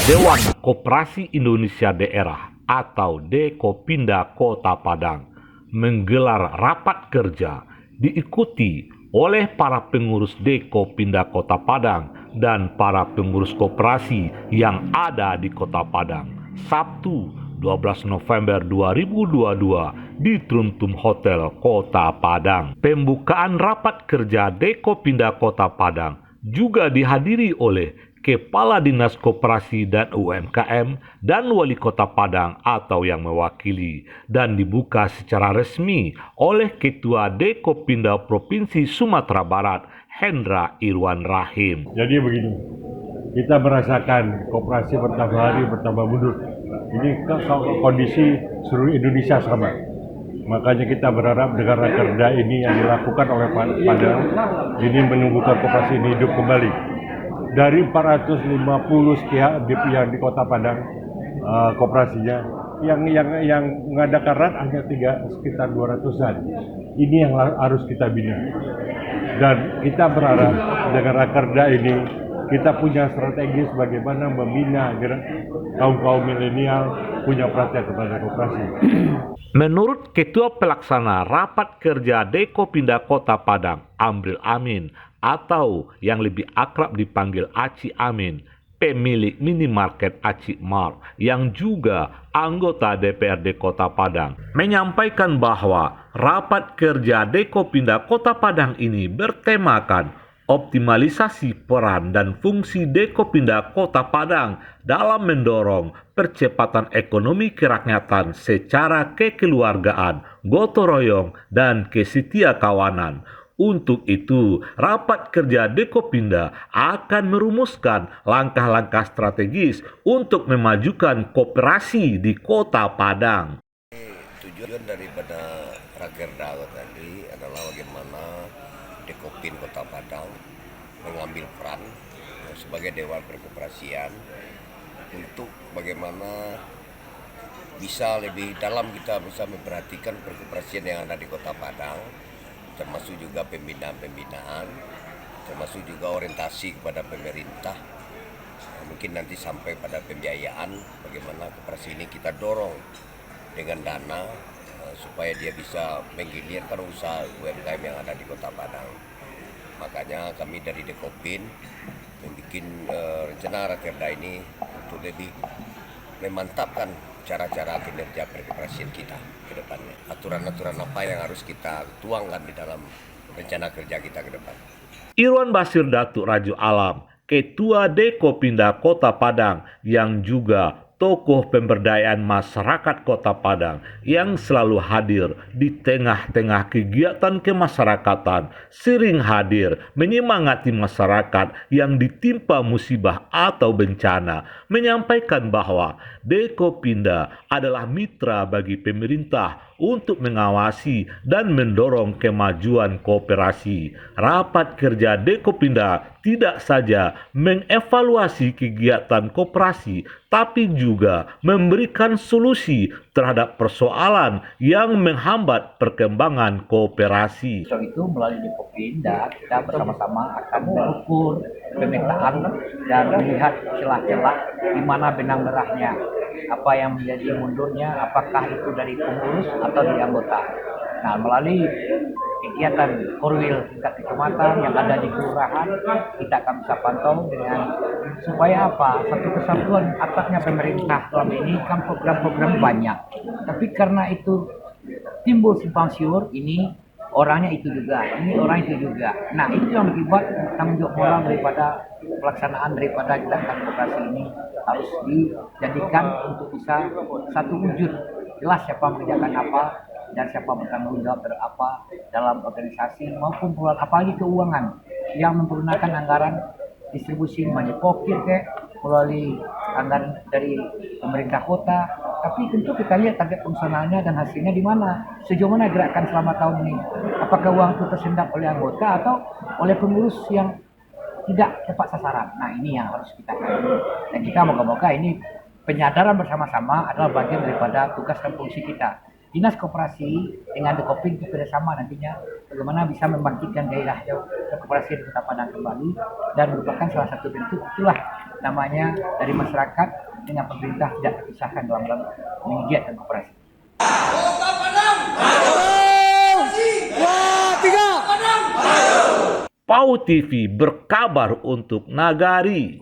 Dewan Koperasi Indonesia Daerah atau Dekopinda Kota Padang menggelar rapat kerja diikuti oleh para pengurus Dekopinda Kota Padang dan para pengurus koperasi yang ada di Kota Padang Sabtu 12 November 2022 di Truntum Hotel Kota Padang. Pembukaan rapat kerja Dekopinda Kota Padang juga dihadiri oleh Kepala Dinas Koperasi dan UMKM dan Wali Kota Padang atau yang mewakili, dan dibuka secara resmi oleh Ketua Dekopinda Provinsi Sumatera Barat, Hendra Irwan Rahim. Jadi begini, kita merasakan koperasi bertambah hari bertambah mundur. Ini kondisi seluruh Indonesia sama. Makanya kita berharap dengan rakerda ini yang dilakukan oleh Padang ini menumbuhkan koperasi ini hidup kembali. Dari 450 sekian yang di Kota Padang koperasinya, yang mengadakan RAT hanya sekitar 200-an. Ini yang harus kita bina. Dan kita berharap dengan rakerda ini kita punya strategi bagaimana membina kaum milenial punya perhatian kepada koperasi. Menurut Ketua Pelaksana Rapat Kerja Dekopinda Kota Padang, Amril Amin, atau yang lebih akrab dipanggil Aci Amin, pemilik minimarket Aci Mart yang juga anggota DPRD Kota Padang, menyampaikan bahwa rapat kerja Dekopinda Kota Padang ini bertemakan optimalisasi peran dan fungsi Dekopinda Kota Padang dalam mendorong percepatan ekonomi kerakyatan secara kekeluargaan, gotong royong, dan kesetia kawanan. Untuk itu, rapat kerja Dekopinda akan merumuskan langkah-langkah strategis untuk memajukan koperasi di Kota Padang. Tujuan daripada rakerda tadi adalah bagaimana Dekopin Kota Padang mengambil peran sebagai Dewan Perkoperasian untuk bagaimana bisa lebih dalam kita bisa memperhatikan perkoperasian yang ada di Kota Padang, termasuk juga pembinaan, termasuk juga orientasi kepada pemerintah. Mungkin nanti sampai pada pembiayaan, bagaimana koperasi ini kita dorong dengan dana supaya dia bisa menggilirkan usaha UMKM yang ada di Kota Padang. Makanya kami dari Dekopin membuat rencana rakerda ini untuk lebih memantapkan cara-cara kinerja perkoperasian kita ke depannya. Aturan-aturan apa yang harus kita tuangkan di dalam rencana kerja kita ke depan. Irwan Basir Datuk Rajo Alam, Ketua Dekopinda Kota Padang yang juga tokoh pemberdayaan masyarakat Kota Padang yang selalu hadir di tengah-tengah kegiatan kemasyarakatan, sering hadir menyemangati masyarakat yang ditimpa musibah atau bencana, menyampaikan bahwa Dekopinda adalah mitra bagi pemerintah untuk mengawasi dan mendorong kemajuan koperasi. Rapat kerja Dekopinda tidak saja mengevaluasi kegiatan koperasi, tapi juga memberikan solusi terhadap persoalan yang menghambat perkembangan koperasi. Soal itu melalui Dekopinda kita bersama-sama akan mengukur pemetaan dan melihat celah-celah di mana benang merahnya, apa yang menjadi mundurnya, apakah itu dari pengurus atau dari anggota. Nah, melalui kegiatan korwil tingkat kecamatan yang ada di kelurahan, kita akan bisa pantau dengan supaya apa? Satu kesatuan atasnya pemerintah. Selama ini kan program-program banyak, tapi karena itu timbul simpang siur, ini orangnya itu juga, ini orang itu juga. Nah, itu yang akibat tanggung jawab moral daripada pelaksanaan daripada gerakan koperasi ini harus dijadikan untuk bisa satu wujud jelas siapa mengerjakan apa dan siapa bertanggung jawab berapa dalam organisasi maupun pengelolaan, apalagi keuangan yang menggunakan anggaran distribusi money pocket melalui anggaran dari pemerintah kota. Tapi tentu kita lihat target fungsionalnya dan hasilnya di mana, sejauh mana gerakan selama tahun ini, apakah uang itu tersendat oleh anggota atau oleh pengurus yang tidak tepat sasaran. Nah, ini yang harus kita kaji, dan kita moga-moga ini penyadaran bersama-sama adalah bagian daripada tugas dan fungsi kita. Dinas Koperasi dengan Dekopin itu kerjasama nantinya bagaimana bisa membangkitkan gairah koperasi di Kota Padang kembali, dan merupakan salah satu bentuk itulah namanya dari masyarakat dengan pemerintah tidak terpisahkan dalam menggiatkan koperasi. PAU TV berkabar untuk Nagari.